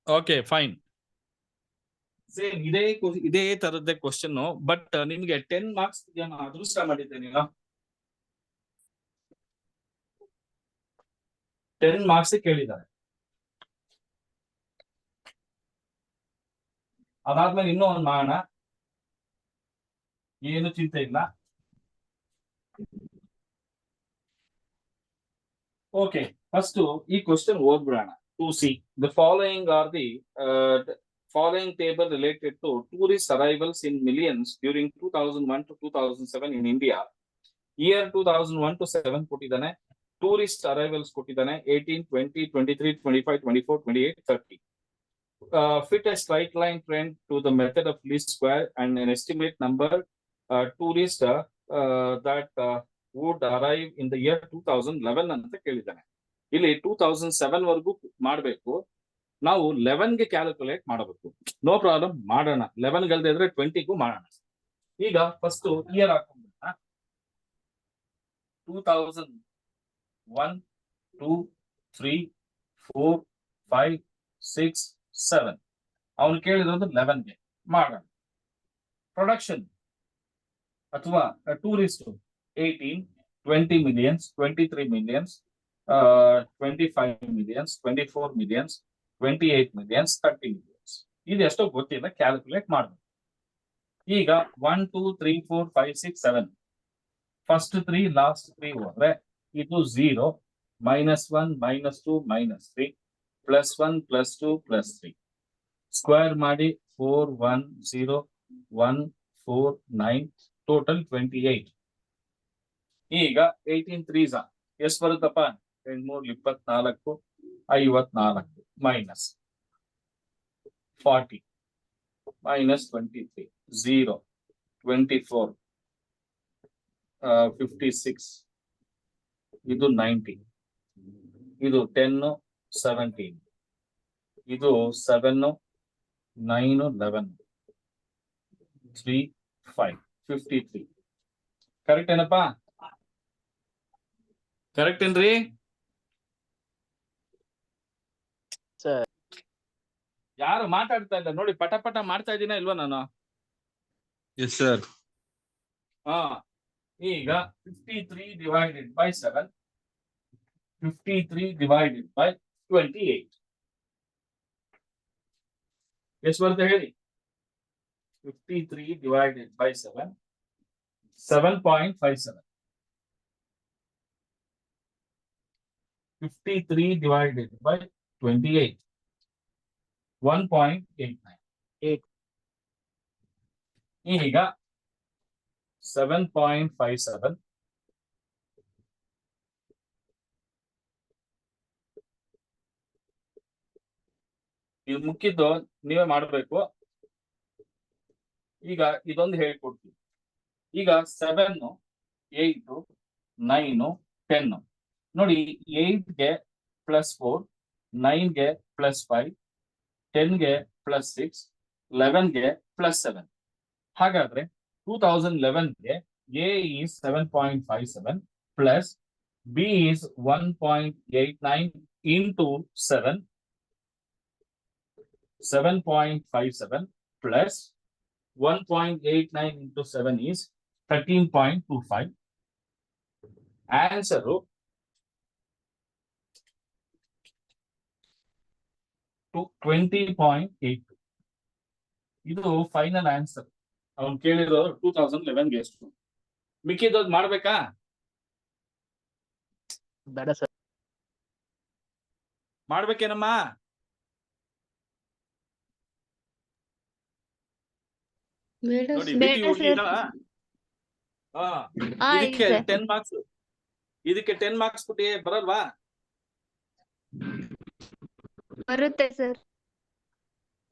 Okay fine. Same ಇದೇ ತರದ್ದೇ question, but ನಿಮ್ಗೆ 10 marks ಅದೃಷ್ಟ ಮಾಡಿದ್ದೆ ನೀನು. 10 ಮಾರ್ಕ್ಸ್ ಕೇಳಿದ್ದಾರೆ. ಅದಾದ್ಮೇಲೆ ಇನ್ನೂ ಒಂದು ಮಾಡೋಣ, ಏನು ಚಿಂತೆ ಇಲ್ಲ. ಓಕೆ, ಫಸ್ಟ್ ಈ ಕ್ವಶನ್ ಓದ್ಬಿಡೋಣ. To see the following are the following table related to tourist arrivals in millions during 2001 to 2007 in India. Year 2001 to 7 ಕೊಟ್ಟಿದ್ದಾನೆ. ಟೂರಿಸ್ಟ್ ಅರೈವಲ್ಸ್ ಕೊಟ್ಟಿದ್ದಾನೆ 18, 20, 23, 25, 24, 28, 30. Fit a straight line trend to the method of least square and an estimate number tourists that would arrive in the year 2011 ಅಂತ ಕೇಳಿದ್ದಾನೆ. ಇಲ್ಲಿ 2007 ವರೆಗೂ ಮಾಡಬೇಕು. ನಾವು 11ಗೆ calculate ಮಾಡಬೇಕು. No problem, ಮಾಡೋಣ. 11 ಗಲ್ದೆ ಇದ್ರೆ 20ಗೂ ಮಾಡೋಣ. ಈಗ ಫಸ್ಟ್ ಇಯರ್ ಹಾಕೊಂಡ್ಬಿಡೋಣ. 2001, 2, 3, 4, 5, 6, 7. ಅವನು ಕೇಳಿರೋದು 11ಗೆ ಮಾಡೋಣ. ಪ್ರೊಡಕ್ಷನ್ ಅಥವಾ tourist 18, 20 millions, 23 millions, 25 millions, 24 millions, 28 millions, 30 millions. ಇದೆಷ್ಟೋ ಗೊತ್ತಿಲ್ಲ, ಕ್ಯಾಲ್ಕುಲೇಟ್ ಮಾಡಬೇಕು. ಈಗ 1, 2, 3, 4, 5, 6, 7 ಫಸ್ಟ್ 3 ಲಾಸ್ಟ್ 3 ಹೋದ್ರೆ ಇದು 0, -1, -2, -3, +1, +2, +3 ಸ್ಕ್ವೇರ್ ಮಾಡಿ 4, 1, 0, 1, 4, 9 ಟೋಟಲ್ 28. ಈಗ 18 3s ಎಷ್ಟು ಬರುತ್ತಪ್ಪ? 8 3 24, 54 ಮೈನಸ್ 40 -23 0, 24, 56 ಇದು 90, ಇದು 10, 17, ಇದು 7, 9, 11, 3, 5, 53. ಕರೆಕ್ಟ್ ಏನಪ್ಪಾ? ಕರೆಕ್ಟ್ ಏನ್ರಿ? ಯಾರು ಮಾತಾಡ್ತಾ ಇಲ್ಲ ನೋಡಿ, ಪಟ ಪಟ ಮಾಡ್ತಾ ಇದ್ದೀನ ಇಲ್ವಾ ನಾನು? Yes sir. ಹಾ, ಈಗ 53 divided by 7, 53 divided by 28 ಎಷ್ಟು ಬರುತ್ತೆ ಹೇಳಿ? 53 divided by 7, 7.57. 53 divided by 28, 1.89. ಈಗ 7.57 ಇದು ಮುಖ್ಯದ್ದು ನೀವೇ ಮಾಡಬೇಕು. ಈಗ ಇದೊಂದು ಹೇಳ್ಕೊಡ್ತೀವಿ. ಈಗ 7, 8, 9, 10 ನೋಡಿ. 8ಗೆ +4, 9ಗೆ +5, 10ಗೆ +6, 11ಗೆ +7. ಹಾಗಾದ್ರೆ 2011ಗೆ A is 7.57 plus B is 1.89 into 7, 7.57 plus 1.89 into 7 is 13.25. Answer 20.82. ಇದು ಫೈನಲ್ ಆನ್ಸರ್. ಅವ್ನು ಕೇಳಿರೋರು 2011ಗೆ ಎಷ್ಟು. ಮಿಕ್ಕಿದೋದು ಮಾಡ್ಬೇಕಾ? ಬೇಡ ಸರ್. ಮಾಡ್ಬೇಕೇನಮ್ಮ? ನೋಡಿ ಬಿಟಿ ಹೋಗ್ಲಿಲ್ಲ. ಇದಕ್ಕೆ 10 ಮಾರ್ಕ್ಸ್, ಇದಕ್ಕೆ 10 ಮಾರ್ಕ್ಸ್ ಕೊಟ್ಟಿ ಬರಲ್ವಾ? ಬರುತ್ತೆ ಸರ್.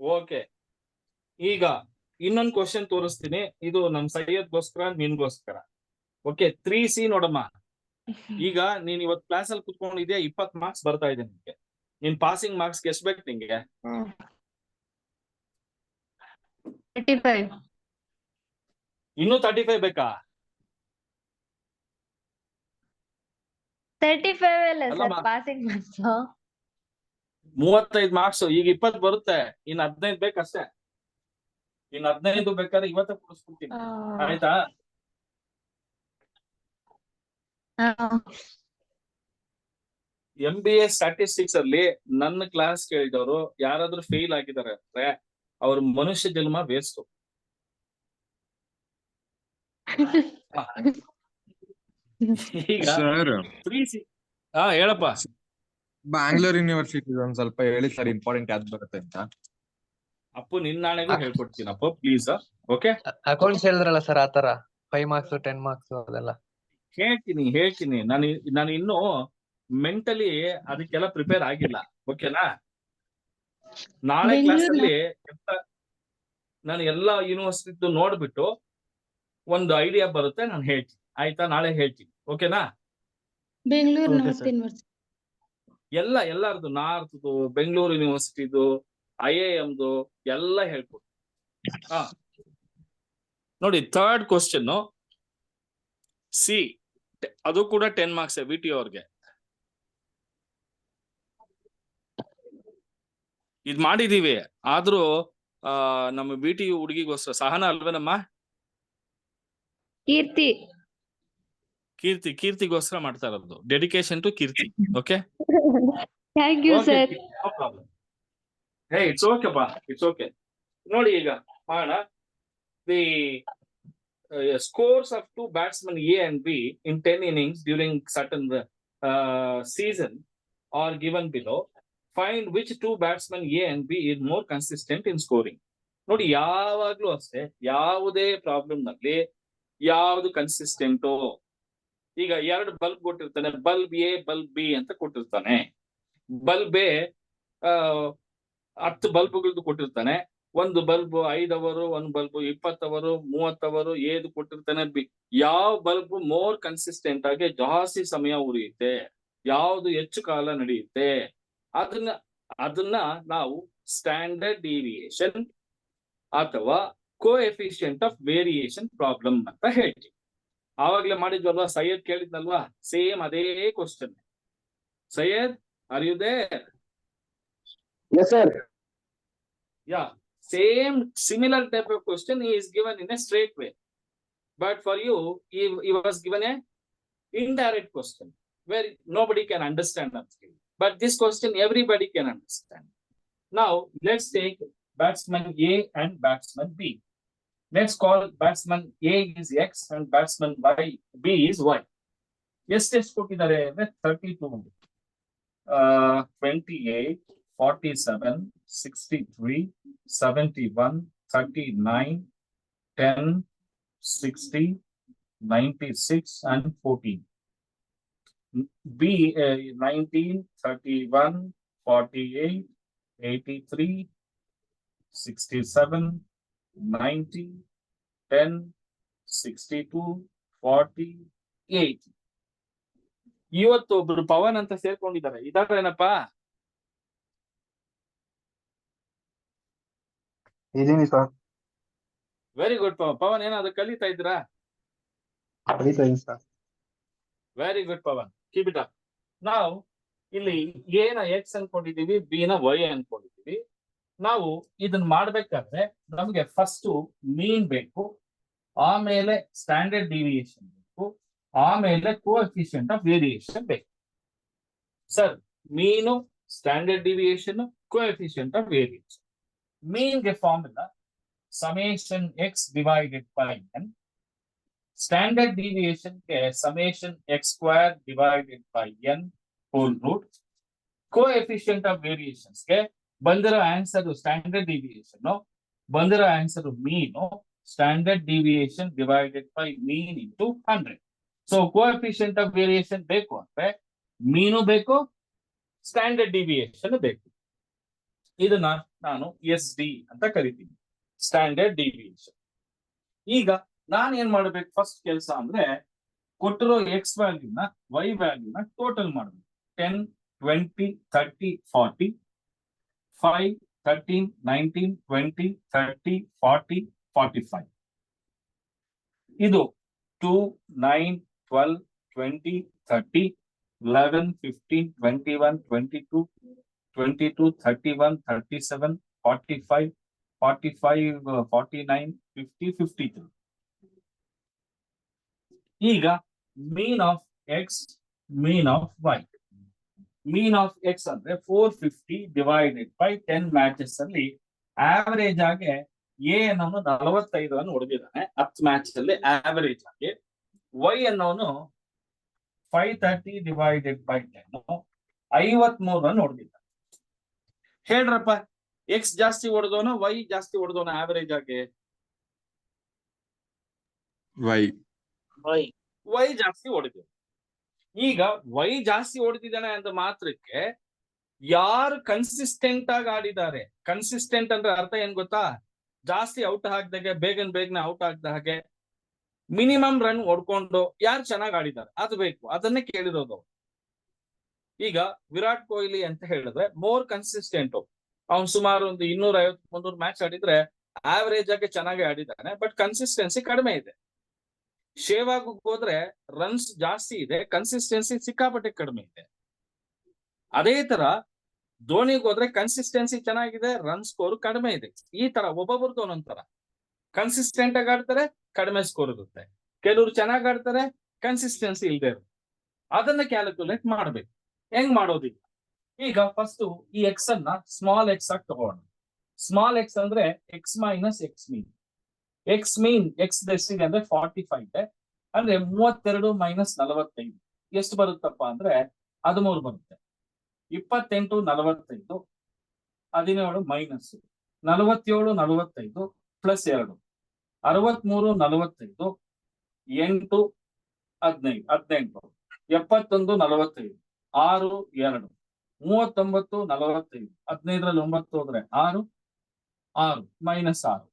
ಓಕೆ, ಈಗ ಇನ್ನೊಂದು ಕ್ವಶನ್ ತೋರಿಸ್ತೀನಿ. ಇದು ನಮ್ ಸೈಯದ್ಗೋಸ್ಕರ, ನಿನ್ಗೋಸ್ಕರ. ಓಕೆ, 3C ನೋಡಮ್ಮ. ಈಗ ನೀನ್ ಇವತ್ತು ಕ್ಲಾಸ್ ಅಲ್ಲಿ ಕುತ್ಕೊಂಡಿದ್ಯಾ, 20 ಮಾರ್ಕ್ಸ್ ಬರ್ತಾ ಇದೆ ನಿನ್ಗೆ. ನಿನ್ ಪಾಸಿಂಗ್ ಮಾರ್ಕ್ಸ್ ಎಷ್ಟು ಬೇಕು ನಿಂಗೆ? 35. ಇನ್ನೂ 35 ಬೇಕಾ? 35 ಅಲ್ಲ ಅಲ್ಲಮ್ಮ. Sir passing marks. 35 ಮಾರ್ಕ್ಸ್, ಈಗ 20 ಬರುತ್ತೆ, ಇನ್ 15 ಬೇಕಷ್ಟೇ. ಇನ್ 15 ಬೇಕಾದ್ರೆ ಇವತ್ತೇ ಕೊಡಿಸ್ಬಿಡ್ತೀನಿ, ಆಯ್ತಾ? MBA ಸ್ಟ್ಯಾಟಿಸ್ಟಿಕ್ಸ್ ಅಲ್ಲಿ ನನ್ನ ಕ್ಲಾಸ್ ಕೇಳಿದವರು ಯಾರಾದ್ರೂ ಫೇಲ್ ಆಗಿದ್ದಾರೆ ಅಂದ್ರೆ ಅವ್ರ ಮನುಷ್ಯ ಜನ್ಮ ವೇಸ್ಟ್. ಈಗ ಸರ್ ಹೇಳಪ್ಪ. ಬ್ಯಾಂಗ್ಳೂರ್ ಯೂನಿವರ್ಸಿಟಿ ಒಂದ್ ಸ್ವಲ್ಪ ಹೇಳಿ ಸರ್, ಇಂಪಾರ್ಟೆಂಟ್ ಯಾವ್ದು ಬರುತ್ತೆ ಅಂತ. ಅಪ್ಪು ನಿನ್ನಾಣೆಗೂ ಹೇಳ್ಕೊಡ್ತೀನಪ್ಪ, ಪ್ಲೀಸ್. ಓಕೆ, ಅಕೌಂಟ್ಸ್ ಹೇಳಿದ್ರಲ್ಲ ಸರ್, ಆತರ 5 ಮಾರ್ಕ್ಸ್ 10 ಮಾರ್ಕ್ಸ್ ಅದೆಲ್ಲ ಹೇಳ್ತೀನಿ. ನಾನು ಇನ್ನು ಮೆಂಟಲಿ ಅದಕ್ಕೆಲ್ಲ ಪ್ರಿಪೇರ್ ಆಗಿಲ್ಲ, ಓಕೆನಾ? ನಾಳೆ ಕ್ಲಾಸ್ ಅಲ್ಲಿ ನಾನು ಎಲ್ಲಾ ಯೂನಿವರ್ಸಿಟಿ ನೋಡ್ಬಿಟ್ಟು ಒಂದು ಐಡಿಯಾ ಬರುತ್ತೆ, ನಾನು ಹೇಳ್ತೀನಿ, ಆಯ್ತಾ? ನಾಳೆ ಹೇಳ್ತೀನಿ, ಓಕೆನಾ? ಬೆಂಗಳೂರು ನಾರ್ತ್ ಯೂನಿವರ್ಸಿಟಿ ಎಲ್ಲಾರ್ದು, ನಾರ್ತ್ದು, ಬೆಂಗಳೂರು ಯೂನಿವರ್ಸಿಟಿದು, IIMದು ಎಲ್ಲ ಹೇಳ್ಕೊಡ್ತೀನಿ. ನೋಡಿ, ಥರ್ಡ್ ಕ್ವಶನ್ ಸಿ, ಅದು ಕೂಡ 10 ಮಾರ್ಕ್ಸ್ VT ಅವ್ರಿಗೆ. ಇದ್ ಮಾಡಿದೀವಿ, ಆದ್ರೂ ನಮ್ಮ VT ಹುಡುಗಿಗೋಸ್ಕರ, ಸಹನ ಅಲ್ವೇನಮ್ಮ? ಕೀರ್ತಿಗೋಸ್ಕರ ಮಾಡ್ತಾ ಇರೋದು, dedication to Keerthi. Okay, thank you sir. It's okay ಪಾ, ಇಟ್ಸ್ ಓಕೆ. ನೋಡಿ, ಈಗ ಮಾಡೋಣ. The scores of 2 batsmen A and B in 10 innings during certain season are given below. Find which 2 batsmen A and B is more consistent in scoring. ನೋಡಿ, ಯಾವಾಗ್ಲೂ ಅಷ್ಟೇ, ಯಾವುದೇ problem ನಲ್ಲಿ ಯಾವ್ದು ಕನ್ಸಿಸ್ಟೆಂಟು. ಈಗ 2 ಬಲ್ಬ್ ಕೊಟ್ಟಿರ್ತಾನೆ, ಬಲ್ಬ್ A ಬಲ್ಬ್ B ಅಂತ ಕೊಟ್ಟಿರ್ತಾನೆ. ಬಲ್ಬ್ A 10 ಬಲ್ಬ್ಗಳದ್ದು ಕೊಟ್ಟಿರ್ತಾನೆ. ಒಂದು ಬಲ್ಬ್ 5 ಅವರು, ಒಂದು ಬಲ್ಬ್ 20 ಅವರು, 30 ಅವರು ಏದು ಕೊಟ್ಟಿರ್ತಾನೆ. ಯಾವ ಬಲ್ಬ್ ಮೋರ್ ಕನ್ಸಿಸ್ಟೆಂಟ್ ಆಗಿ ಜಾಸ್ತಿ ಸಮಯ ಉರಿಯುತ್ತೆ, ಯಾವ್ದು ಹೆಚ್ಚು ಕಾಲ ನಡೆಯುತ್ತೆ, ಅದನ್ನ ನಾವು ಸ್ಟ್ಯಾಂಡರ್ಡ್ ಡಿವಿಯೇಷನ್ ಅಥವಾ ಕೋಎಫಿಷಿಯಂಟ್ ಆಫ್ ವೇರಿಯೇಷನ್ ಪ್ರಾಬ್ಲಮ್ ಅಂತ ಹೇಳ್ತೀವಿ. ಆವಾಗ್ಲೇ ಮಾಡಿದ್ವಲ್ವಾ, ಸೈಯದ್ ಕೇಳಿದ್ನಲ್ವಾ, ಸೇಮ್ ಅದೇ question. Syed, are you there? Yes, sir. Yeah, similar type of question he is given in a straight way, but for you he was given a indirect question where nobody can understand actually, but this question everybody can understand. Now let's take batsman A and batsman B. Let's call batsman A is X and batsman B is Y. ಎಷ್ಟು ಕೊಟ್ಟಿದ್ದಾರೆ ಅಂದ್ರೆ 32, 28, 47, 63, 71, 39, 10, 60, 96 and 14. B 19, 31, 48, 83, 67, 90, 10, 62, 48. ಇವತ್ತು ಒಬ್ರು ಪವನ್ ಅಂತ ಸೇರ್ಕೊಂಡಿದ್ದಾರೆ, ಇದಾರೇನಪ್ಪಾ? ಇದೀನಿ ಸರ್. Very good Pavan, ಏನಾದ್ರು ಕಲಿತಾ ಇದ್ದೀರಾ? ಕಲಿತಾ ಇದೀನಿ ಸರ್. Very good Pavan, keep it up. ನಾವು ಇಲ್ಲಿ A ನ X ಅನ್ಕೊಂಡಿದೀವಿ, B ನ Y ಅನ್ಕೊಂಡಿದೀವಿ. ನಾವು ಇದನ್ನ ಮಾಡ್ಬೇಕಾದ್ರೆ ನಮ್ಗೆ ಫಸ್ಟ್ ಮೀನ್ ಬೇಕು, ಆಮೇಲೆ ಸ್ಟ್ಯಾಂಡರ್ಡ್ ಡಿವಿಯೇಷನ್ ಬೇಕು, ಆಮೇಲೆ ಕೋಎಫಿಷಿಯಂಟ್ ಆಫ್ ವೇರಿಯೇಷನ್ ಬೇಕು. Sir, mean, standard deviation, coefficient of variation. Mean ಗೆ formula summation x divided by n. Standard deviation ke summation x square divided by n whole root. Coefficient of variations ke bandira answer standard deviation, no bandira answer mean, no standard deviation divided by mean into 100. So coefficient of variation beku andre mean beku, standard deviation beku. ಇದನ್ನ ನಾನು SD ಅಂತ ಕರಿತೀನಿ, standard deviation. ಈಗ ನಾನು ಏನ್ ಮಾಡ್ಬೇಕು, first ಕೆಲಸ ಅಂದ್ರೆ ಕೊಟ್ಟಿರೋ ಎಕ್ಸ್ ವ್ಯಾಲ್ಯೂನ ವೈ ವ್ಯಾಲ್ಯೂನ ಟೋಟಲ್ ಮಾಡ್ಬೇಕು. 10, 20, 30, 40, 5, 13, 19, 20, 30, 40, 45. ಇದು 2, 9, 12, 20, 30, 11, 15, 21, 22, 22, 31, 37, 45, 45, 49, 50, 53. ಈಗ mean of x, mean of y. Mean of x ಅಂದ್ರೆ 450 ಡಿವೈಡೆಡ್ ಬೈ 10 ಮ್ಯಾಚಸ್ ಅಲ್ಲಿ ಆವರೇಜ್ ಆಗಿ ಎ ಅನ್ನೋನು 45 ಅನ್ನು ಹೊಡೆದಿದ್ದಾನೆ 10 ಮ್ಯಾಚ್ ಅಲ್ಲಿ ಆವರೇಜ್ ಆಗಿ. ವೈ ಅನ್ನೋನು 530 ಡಿವೈಡೆಡ್ ಬೈ 10 53 ಅನ್ನು ಹೊಡೆದಿದ್ದಾನೆ. ಹೇಳ್ರಪ್ಪ, ಎಕ್ಸ್ ಜಾಸ್ತಿ ಹೊಡೆದವನ ವೈ ಜಾಸ್ತಿ ಹೊಡೆದವನ ಆವರೇಜ್ ಆಗಿ? ವೈ. ವೈ ಜಾಸ್ತಿ ಹೊಡೆದಿದ್ದಾನೆ. ಈಗ ವೈ ಜಾಸ್ತಿ ಹೊಡೆದಿದ್ದಾನೆ ಅಂತ ಮಾತ್ರಕ್ಕೆ ಯಾರು ಕನ್ಸಿಸ್ಟೆಂಟ್ ಆಗಿ ಆಡಿದ್ದಾರೆ, ಕನ್ಸಿಸ್ಟೆಂಟ್ ಅಂದ್ರೆ ಅರ್ಥ ಏನ್ ಗೊತ್ತಾ? ಜಾಸ್ತಿ ಔಟ್ ಹಾಕ್ದಾಗೆ ಬೇಗನೆ ಔಟ್ ಆಗ್ದ ಹಾಗೆ ಮಿನಿಮಮ್ ರನ್ ಹೊಡ್ಕೊಂಡು ಯಾರು ಚೆನ್ನಾಗಿ ಆಡಿದ್ದಾರೆ ಅದು ಬೇಕು, ಅದನ್ನೇ ಕೇಳಿರೋದು. ಈಗ ವಿರಾಟ್ ಕೊಹ್ಲಿ ಅಂತ ಹೇಳಿದ್ರೆ ಮೋರ್ ಕನ್ಸಿಸ್ಟೆಂಟ್. ಅವ್ನು ಸುಮಾರು ಒಂದು 250-300 ಮ್ಯಾಚ್ ಆಡಿದ್ರೆ ಆವರೇಜ್ ಆಗಿ ಚೆನ್ನಾಗಿ ಆಡಿದ್ದಾನೆ, ಬಟ್ ಕನ್ಸಿಸ್ಟೆನ್ಸಿ ಕಡಿಮೆ ಇದೆ. ಶೇವಾಗ್ ಹೋದ್ರೆ ರನ್ಸ್ ಜಾಸ್ತಿ ಇದೆ, ಕನ್ಸಿಸ್ಟೆನ್ಸಿ ಸಿಕ್ಕಾಪಟ್ಟೆ ಕಡಿಮೆ ಇದೆ. ಅದೇ ತರ ಧೋನಿಗೆ ಹೋದ್ರೆ ಕನ್ಸಿಸ್ಟೆನ್ಸಿ ಚೆನ್ನಾಗಿದೆ, ರನ್ ಸ್ಕೋರ್ ಕಡಿಮೆ ಇದೆ. ಈ ತರ ಒಬ್ಬೊಬ್ರದ್ದು ಒಂದೊಂದರ. ಕನ್ಸಿಸ್ಟೆಂಟ್ ಆಗಿ ಆಡ್ತಾರೆ, ಕಡಿಮೆ ಸ್ಕೋರ್ ಇರುತ್ತೆ. ಕೆಲವರು ಚೆನ್ನಾಗಿ ಆಡ್ತಾರೆ, ಕನ್ಸಿಸ್ಟೆನ್ಸಿ ಇಲ್ಲದೆ ಇರುತ್ತೆ. ಅದನ್ನ ಕ್ಯಾಲ್ಕುಲೇಟ್ ಮಾಡ್ಬೇಕು. ಹೆಂಗ್ ಮಾಡೋದಿಲ್ಲ? ಈಗ ಫಸ್ಟ್ ಈ ಎಕ್ಸ್ ಅನ್ನ ಸ್ಮಾಲ್ ಎಕ್ಸ್ ಆಗಿ ತಗೋಣ. ಸ್ಮಾಲ್ ಎಕ್ಸ್ ಅಂದ್ರೆ ಎಕ್ಸ್ ಮೈನಸ್ ಎಕ್ಸ್ ಮೀನ್. ಎಕ್ಸ್ ಮೀನ್ ಎಕ್ಸ್ ಎಷ್ಟಿದೆ ಅಂದ್ರೆ 45 ಇದೆ. ಅಂದ್ರೆ 32 ಮೈನಸ್ 45 ಎಷ್ಟು ಬರುತ್ತಪ್ಪ ಅಂದ್ರೆ 13 ಬರುತ್ತೆ. 28, 45, 17 ಮೈನಸ್ 47, 45 ಪ್ಲಸ್ 2, 63, 45, 8, 15, 18, 71, 45, 6, 2, 39, 45, 15ರಲ್ಲಿ 9 ಹೋದ್ರೆ 6, 6 ಮೈನಸ್ 6,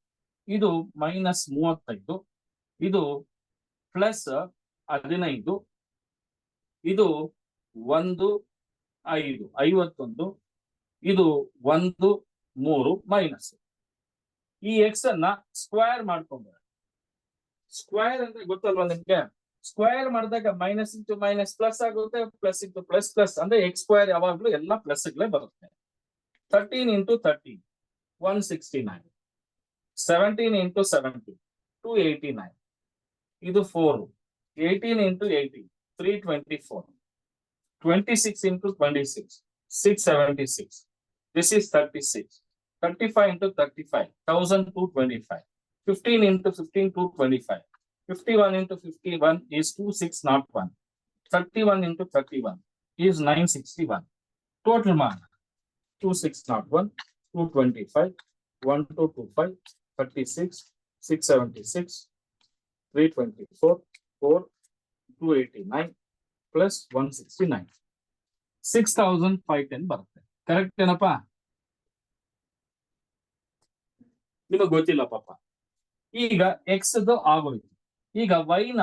ಇದು ಮೈನಸ್ 35, ಇದು ಪ್ಲಸ್ 15, ಇದು 1, 5, 51, ಇದು 1, 3 ಮೈನಸ್. ಈ ಎಕ್ಸ್ ಅನ್ನ ಸ್ಕ್ವೇರ್ ಮಾಡ್ಕೊಂಡ್ರೆ, ಸ್ಕ್ವೇರ್ ಅಂದ್ರೆ ಗೊತ್ತಲ್ವಾ ನಿಮ್ಗೆ? ಸ್ಕ್ವೇರ್ ಮಾಡಿದಾಗ ಮೈನಸ್ ಇಂಟು ಮೈನಸ್ ಪ್ಲಸ್ ಆಗುತ್ತೆ, ಪ್ಲಸ್ ಇಂಟು ಪ್ಲಸ್ ಪ್ಲಸ್ ಅಂದ್ರೆ ಎಕ್ಸ್ ಸ್ಕ್ವೇರ್ ಯಾವಾಗ್ಲೂ ಎಲ್ಲ ಪ್ಲಸ್ಗಳೇ ಬರುತ್ತೆ. 13 ಇಂಟು 13, 169, 17 ಇಂಟು 17, 289, ಇದು 4, 18 into 18, 324, 26 into 26, 676. This is 36. 35 into 35, 1225. 15 into 15, 225. 51 into 51 is 2601. 31 into 31 is 961. Total mark 2601, 225, 1225, 36, 676, 324, 4, 289. Plus 169, 6510 ಬರುತ್ತೆ. ಕರೆಕ್ಟ್ ಏನಪ್ಪಾ? ನಿಮಗೆ ಗೊತ್ತಿಲ್ಲ ಪಾಪ. ಈಗ ಎಕ್ಸ್ ಆಗೋಯ್ತು. ಈಗ ವೈ ನ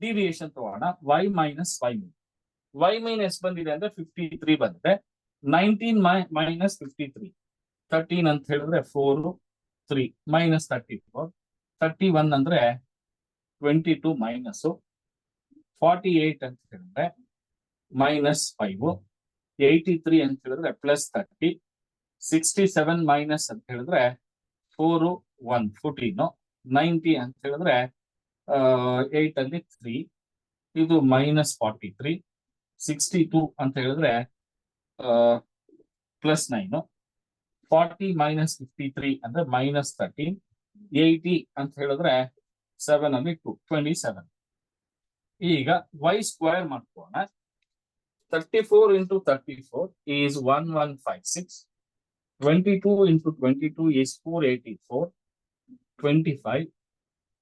ಡಿವಿಯೇಷನ್ ತಗೋಣ. ವೈ ಮೈನಸ್ ವೈ ಮೀನ್. ವೈ ಮೀನ್ ಎಷ್ಟು ಬಂದಿದೆ ಅಂದ್ರೆ 53 ಬಂದಿದೆ. 19 ಮೈನಸ್ 53, 13 ಅಂತ ಹೇಳಿದ್ರೆ 4, 3 ಮೈನಸ್ 34, 31 ಅಂದ್ರೆ 22 ಮೈನಸ್ 48 ಅಂತ ಹೇಳಿದ್ರೆ ಮೈನಸ್ 5, 83 ಅಂತ ಹೇಳಿದ್ರೆ ಪ್ಲಸ್ 30, 67 ಮೈನಸ್ ಅಂತ ಹೇಳಿದ್ರೆ 4, 1, 14, 90 ಅಂತ ಹೇಳಿದ್ರೆ 8 ಅಲ್ಲಿ 3, ಇದು ಮೈನಸ್ 43, 62 ಅಂತ ಹೇಳಿದ್ರೆ ಪ್ಲಸ್ 9, 40 ಮೈನಸ್ 53 ಅಂದ್ರೆ ಮೈನಸ್ 13, 80 ಅಂತ ಹೇಳಿದ್ರೆ 7 ಅಲ್ಲಿ 2, 27. ಈಗ Y square ಮಾಡ್ಕೋಣ. 34 into 34 is 1156. 22 into 22 is 484. 25,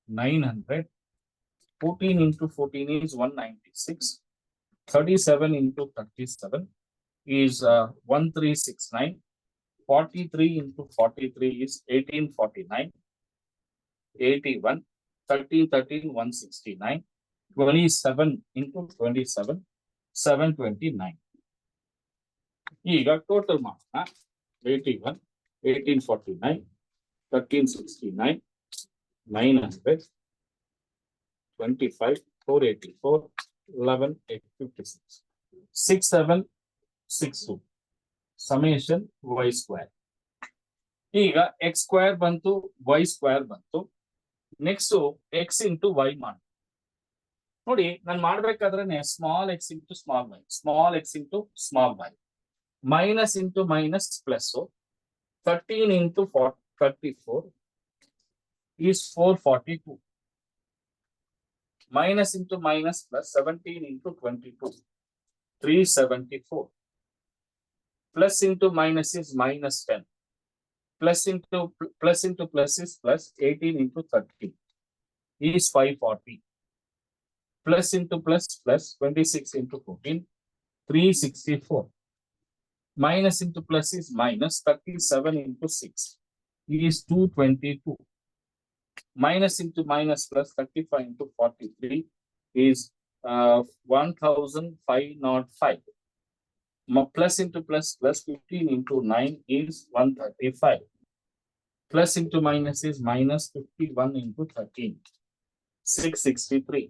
900. 14 into 14 is 196. 37 into 37 is 1369. 43 into 43 is 1849. 81. 13, 13, 169. 27 into 27, 729. ಈಗ ಟೋಟಲ್ ಮಾಡೋಣ. 81, 1849, 1369, 900, 25, 484, 11, 856, 6762. summation y square. ಈಗ ಎಕ್ಸ್ ಸ್ಕ್ವೇರ್ ಬಂತು, ವೈ ಸ್ಕ್ವೇರ್ ಬಂತು. ನೆಕ್ಸ್ಟ್ ಎಕ್ಸ್ ಇಂಟು ವೈ ಮಾಡಿ. ನೋಡಿ ನಾನು ಮಾಡ್ಬೇಕಾದ್ರೆ small x into small y, small x into small y, minus into minus plus 13 into 34 is 442. Minus into minus plus 17 into 22, 374. Plus into minus is minus 10. Plus into plus is plus 18 into 30 is 540. Plus into plus 26 into 14, 364. Minus into plus is minus 37 into 6 is 222. Minus into minus plus 35 into 43 is 1505. Plus into plus 15 into 9 is 135. Plus into minus is minus 51 into 13, 663.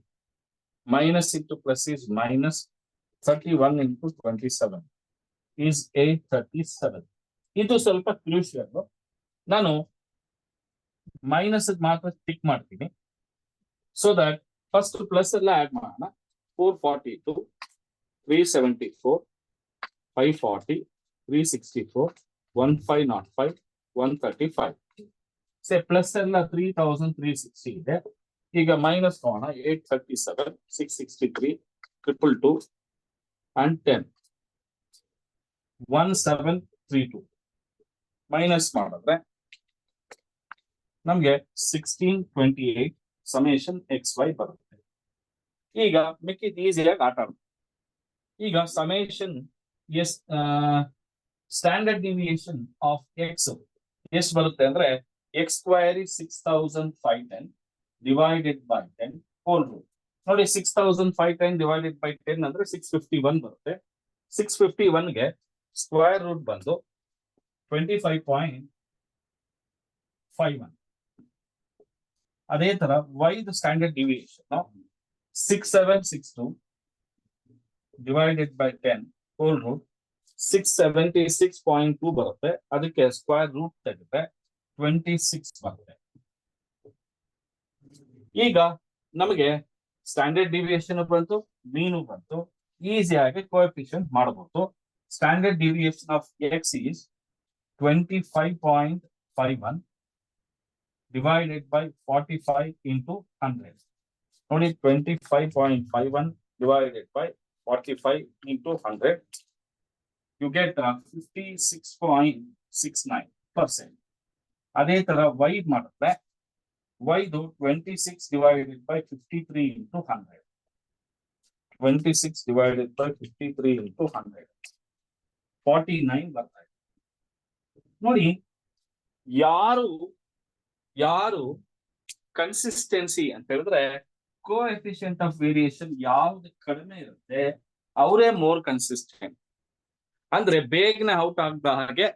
Minus into plus is minus 31 into 27 is 837. ಇದು ಸ್ವಲ್ಪ crucial. ನಾನು minus ಮಾತ್ರ tick ಮಾಡ್ತೀನಿ. So that first plus ಎಲ್ಲ add ಮಾಡೋಣ. 442, 374, 540, 364, 1505, 135. ಸೇ plus ಎಲ್ಲ 3360 ಇದೆ. ಈಗ ಮೈನಸ್ ಮಾಡೋಣ. 837, 663, 222 and 10, 1732. ಮೈನಸ್ ಮಾಡಿದ್ರೆ ನಮ್ಗೆ 1628 ಸಮೇಶನ್ ಎಕ್ಸ್ ವೈ ಬರುತ್ತೆ. ಈಗ ಮಿಕ್ಕಿದ್ ಈಸಿಯಾಗಿ ಆಟ ಆಡ್ತೀವಿ. ಈಗ summation s standard deviation of x ಎಷ್ಟು ಬರುತ್ತೆ ಅಂದ್ರೆ x square is 6510 divided by 10 whole root. ನೋಡಿ 6510 divided by 10 ಅಂದ್ರೆ 651 ಬರುತ್ತೆ. 651 ಗೆ ಸ್ಕ್ವೇರ್ ರೂಟ್ ಬಂದು 25.51. ಅದೇ ತರ y the standard deviation 6762 divided by 10 whole root 676.2 ಬರುತ್ತೆ. ಅದಕ್ಕೆ ಸ್ಕ್ವೇರ್ ರೂಟ್ ತೆಗೆದ್ರೆ 26 ಬರುತ್ತೆ. ಈಗ ನಮಗೆ ಸ್ಟ್ಯಾಂಡರ್ಡ್ ಡಿವಿಯೇಷನ್ ಬಂತು, ಮೀನು ಬಂತು, ಈಸಿಯಾಗಿ ಕೋಎಫಿಷಿಯಂಟ್ ಮಾಡಬಹುದು. Standard deviation of X is 25.51 divided by 45 into 100. ನೋಡಿ 25.51 divided by 45 into 100, you get 56.69%. ಅದೇ ತರ y ಮಾಡಿದ್ರೆ y ದು 26 divided by 53 into 100, 26 divided by 53 into 100, 49 ಬರ್ತಾ ಇದೆ. ನೋಡಿ ಯಾರು ಕನ್ಸಿಸ್ಟೆನ್ಸಿ ಅಂತ ಹೇಳಿದ್ರೆ ಕೋಎಫಿಷಿಯಂಟ್ ಆಫ್ ವೇರಿಯೇಷನ್ ಯಾವ್ದು ಕಡಿಮೆ ಇರುತ್ತೆ ಅವರೇ ಮೋರ್ ಕನ್ಸಿಸ್ಟೆಂಟ್. ಅಂದ್ರೆ ಬೇಗನೆ ಔಟ್ ಆಗದ ಹಾಗೆ,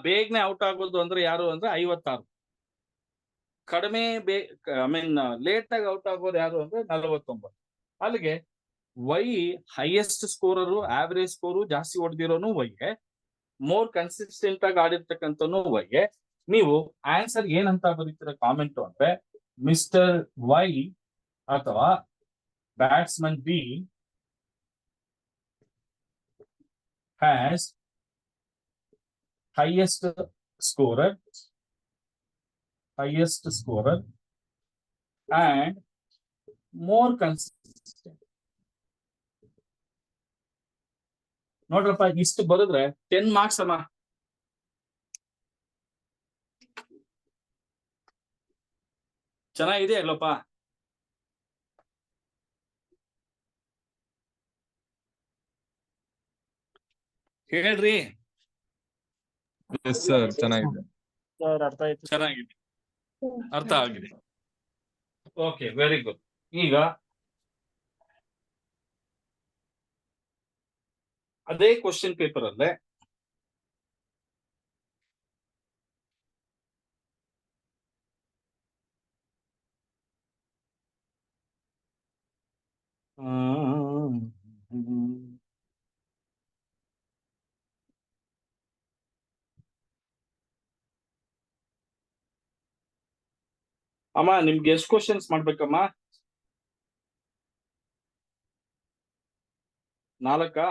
ಬೇಗನೆ ಔಟ್ ಆಗೋದು ಅಂದ್ರೆ ಯಾರು ಅಂದ್ರೆ 56. ಕಡಿಮೆ ಲೇಟ್ ಆಗಿ ಔಟ್ ಆಗೋದು ಯಾರು ಅಂದ್ರೆ 49. ಅಲ್ಲಿಗೆ y highest scorer, average score ಜಾಸ್ತಿ ಹೊಡೆದಿರೋನು ವೈಗೆ, ಮೋರ್ ಕನ್ಸಿಸ್ಟೆಂಟ್ ಆಗಿ ಆಡಿರ್ತಕ್ಕಂಥನು ವೈಗೆ. ನೀವು ಆನ್ಸರ್ ಏನಂತ ಬರೀತೀರ ಕಾಮೆಂಟ್ ಅಂದ್ರೆ ಮಿಸ್ಟರ್ ವೈ ಅಥವಾ batsman B has highest scorer and more consistent. ನೋಡ್ರಪ್ಪ, ಇಷ್ಟು ಬರೆದ್ರೆ 10 ಮಾರ್ಕ್ಸ್ ಅಮ್ಮ. ಚೆನ್ನಾಗಿದೆ ಅಲ್ಲಪ್ಪ. ಹೇಳ್ರಿ. ಎಸ್ ಸರ್, ಚೆನ್ನಾಗಿದೆ. ಚೆನ್ನಾಗಿದೆ, ಅರ್ಥ ಆಗಿದೆ. Okay, very good. ಈಗ ಅದೇ ಕ್ವಶನ್ ಪೇಪರ್ ಅಲ್ಲೇ ಅಮ್ಮ ನಿಮ್ಗೆ ಎಷ್ಟು ಕ್ವಶನ್ಸ್ ಮಾಡ್ಬೇಕಮ್ಮ? 4?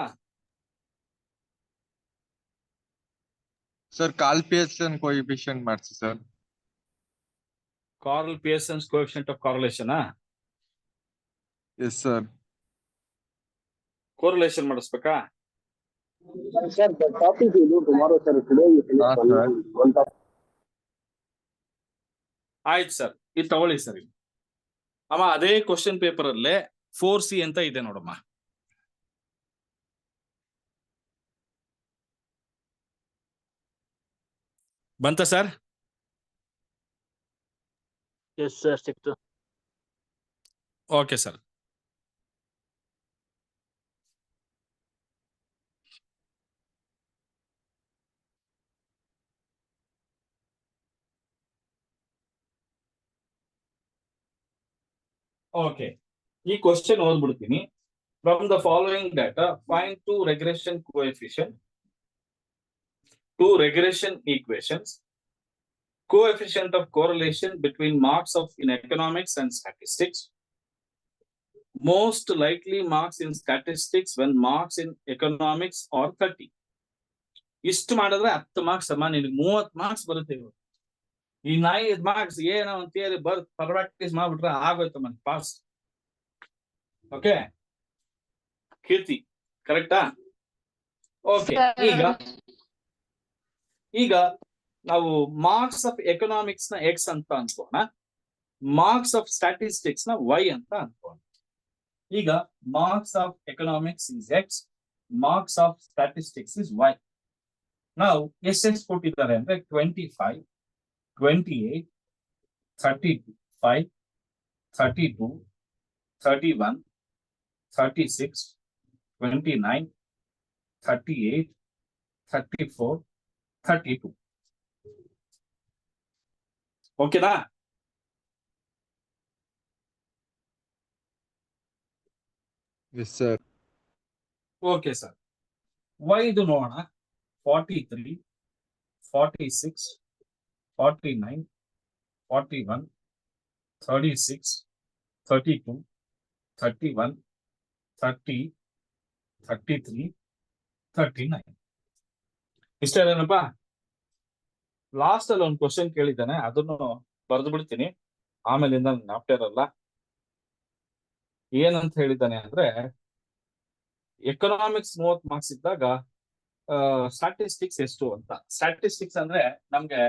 ಸರ್ ಕಾಲ್ ಪಿಯರ್ಸನ್ ಕೋಎಫಿಷಿಯಂಟ್ ಮಾಡ್ಸಿ sir. Karl Pearson's coefficient of correlation yes sir. Correlation ಮಾಡಿಸ್ಬೇಕಾ? Sir, the topic you do tomorrow, sir. Today you finish Ah, only sir. one topic. ಆಯ್ತು sir, ಇದು ತಗೊಳ್ಳಿ ಸರ್. ಅಮ್ಮ ಅದೇ question paper ಅಲ್ಲೇ 4C ಅಂತ ಇದೆ ನೋಡಮ್ಮ. ಬಂತ ಸರ್? ಎಸ್ ಸರ್, ಸಿಕ್ತು. Okay sir. ಓಕೆ, ಈ ಕ್ವಶನ್ ಓದ್ಬಿಡ್ತೀನಿ. From the following data find two regression coefficient, two regression equations, coefficient of correlation between marks of in economics and statistics, most likely marks in statistics when marks in economics are 30. ಇಷ್ಟು ಮಾಡಿದ್ರೆ 10 marks ಅಮ್ಮ, ನಿನಗೆ 30 marks ಬರುತ್ತೆ. ಈ 5 marks ಏನೋ ಅಂತ ಹೇಳಿ practice ಮಾಡ್ಬಿಟ್ರೆ ಆಗೋಯ್ತಮ್ಮ, ಪಾಸ್. ಓಕೆ ಕೀರ್ತಿ, ಕರೆಕ್ಟಾ? ಓಕೆ, ಈಗ ನಾವು ಮಾರ್ಕ್ಸ್ ಆಫ್ ಎಕನಾಮಿಕ್ಸ್ ನ ಎಕ್ಸ್ ಅಂತ ಅನ್ಕೋಣ, ಮಾರ್ಕ್ಸ್ ಆಫ್ ಸ್ಟಾಟಿಸ್ಟಿಕ್ಸ್ ನ ವೈ ಅಂತ ಅನ್ಕೋಣ. ಈಗ marks of economics is X, marks of statistics is why. ನಾವು ಎಷ್ಟೆಷ್ಟು ಕೊಟ್ಟಿದ್ದಾರೆ ಅಂದ್ರೆ 25, 28, 35, 32, 31, 36, 29, 38, 34, 32. ಓಕೆನಾ? Yes sir. Okay sir. Y ಇದು ನೋಡೋಣ. 43, 46, 49, 41, 36, 32, 31, 30, 33, 39. ಇಷ್ಟೇನಪ್ಪ. ಲಾಸ್ಟ್ ಅಲ್ಲಿ ಒಂದು ಕ್ವಶನ್ ಕೇಳಿದ್ದಾನೆ, ಅದನ್ನು ಬರೆದು ಬಿಡ್ತೀನಿ, ಆಮೇಲಿಂದ ಜ್ಞಾಪಕ ಇರಲ್ಲ. ಏನಂತ ಹೇಳಿದ್ದಾನೆ ಅಂದ್ರೆ, ಎಕನಾಮಿಕ್ಸ್ 30 ಮಾರ್ಕ್ಸ್ ಇದ್ದಾಗ ಸ್ಟಾಟಿಸ್ಟಿಕ್ಸ್ ಎಷ್ಟು ಅಂತ. ಸ್ಟಾಟಿಸ್ಟಿಕ್ಸ್ ಅಂದ್ರೆ ನಮ್ಗೆ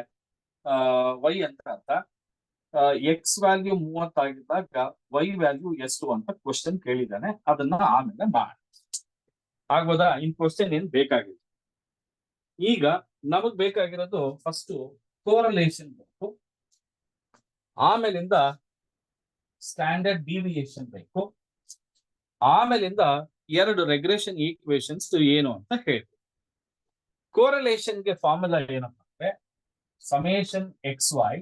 ವೈ ಅಂತ ಅರ್ಥ. ಎಕ್ಸ್ ವ್ಯಾಲ್ಯೂ 30 ಆಗಿದ್ದಾಗ ವೈ ವ್ಯಾಲ್ಯೂ ಎಷ್ಟು ಅಂತ ಕ್ವಶನ್ ಕೇಳಿದ್ದಾನೆ, ಅದನ್ನ ಆಮೇಲೆ ಮಾಡಿ ಆಗ್ಬೋದಾ? ಇನ್ ಕ್ವಶನ್ ಏನ್ ಬೇಕಾಗಿಲ್ಲ. ಈಗ ನಮಗ್ ಬೇಕಾಗಿರೋದು ಫಸ್ಟ್ ಕೋರಲೇಷನ್ ಬೇಕು, ಆಮೇಲಿಂದ ಸ್ಟ್ಯಾಂಡರ್ಡ್ ಡಿವಿಯೇಷನ್ ಬೇಕು, ಆಮೇಲಿಂದ 2 ರೆಗ್ರೆಷನ್ ಈಕ್ವೇಶನ್ಸ್ ಏನು ಅಂತ ಹೇಳಿ. ಕೋರಲೇಷನ್ಗೆ ಫಾರ್ಮುಲಾ ಏನಪ್ಪ ಅಂದ್ರೆ summation XY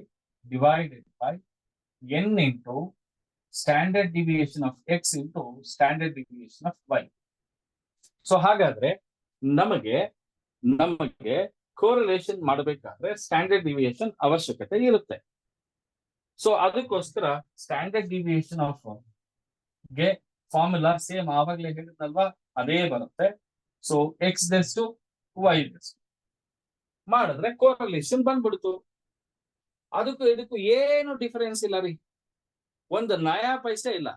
divided by n into standard deviation of x into standard deviation of y. So ಹಾಗಾದ್ರೆ ನಮಗೆ ಕೋರಲೇಷನ್ ಮಾಡಬೇಕಾದ್ರೆ ಸ್ಟ್ಯಾಂಡರ್ಡ್ ಡಿವಿಯೇಷನ್ ಅವಶ್ಯಕತೆ ಇರುತ್ತೆ. ಸೊ ಅದಕ್ಕೋಸ್ಕರ ಸ್ಟ್ಯಾಂಡರ್ಡ್ ಡಿವಿಯೇಷನ್ ಆಫ್ ಗೆ ಫಾರ್ಮುಲಾ ಸೇಮ್ ಆವಾಗಲೇ ಹೇಳಿದ್ನಲ್ವಾ, ಅದೇ ಬರುತ್ತೆ. ಸೊ ಎಕ್ಸ್ ದೆಷ್ಟು ವೈ ದೆಷ್ಟು ಮಾಡಿದ್ರೆ ಕೋರಲೇಷನ್ ಬಂದ್ಬಿಡ್ತು. ಅದಕ್ಕೂ ಇದಕ್ಕೂ ಏನು ಡಿಫರೆನ್ಸ್ ಇಲ್ಲ ರೀ, ಒಂದು ನಯಾ ಪೈಸೆ ಇಲ್ಲ,